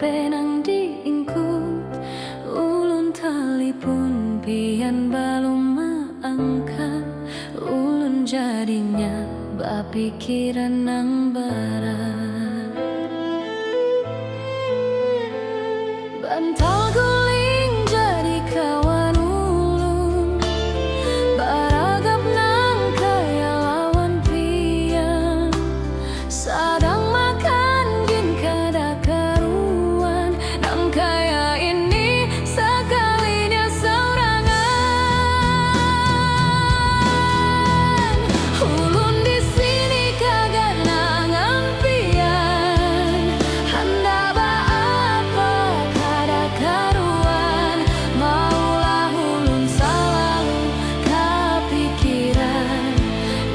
HP nang diingkut, ulun telepon pian balum maangkat. Ulun jadinya bapikiran nang barat. Bantal guling jadi kawan ulun, baragap nang kaya lawan pian. Sadang makan gin kada karuan, nang kaya ini sekalinya sorangan. Ulun di sini kagak nangan pian, handa ba apa kada karuan. Maulah ulun selalu kepikiran,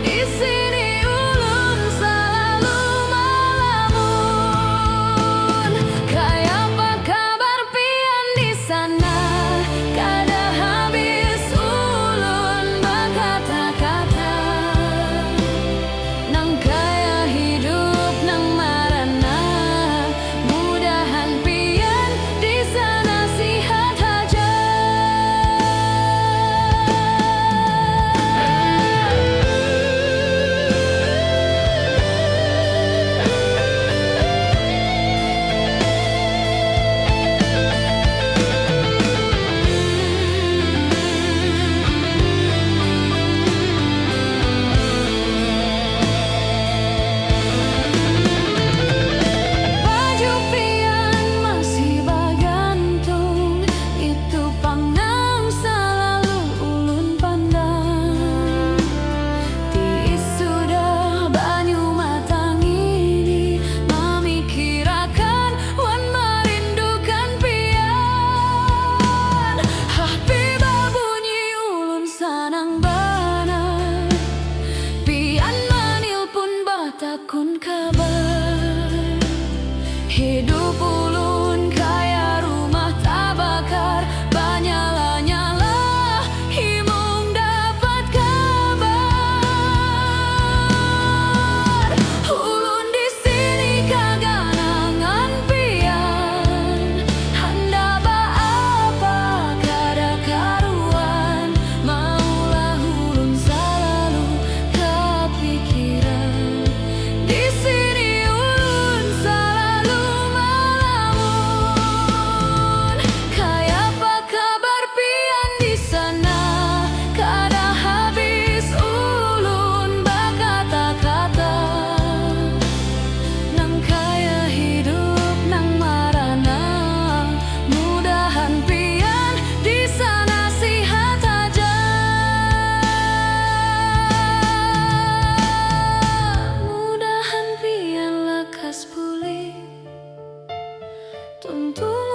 di sini ulun selalu melamun. Kayak apa kabar pian di sana, kada habis ulun berkata-kata. Nang kaya hidup nang marana, mudahan pian di sana sihat aja. Baju pian masih bagantung, itu pang nang selalu ulun pandang. Tiis sudah banyu matang ini, memikirakan wan merindukan pian. HP babunyi ulun sanang bana, pian manilpun batakun kabar. Hidup ulun kaya rumah tabakar, banyala-nyala himung dapat kabar. Ulun di sini kagak nangan pian, handa ba apa kada karuan. Maulah ulun selalu kepikiran, di sini ulun selalu melamun. Kayak apa kabar pian di sana, kada habis ulun berkata-kata. Nang kaya hidup nang marana, mudahan pian di sana sihat aja. Mudahan pian lekas pulih, tuntun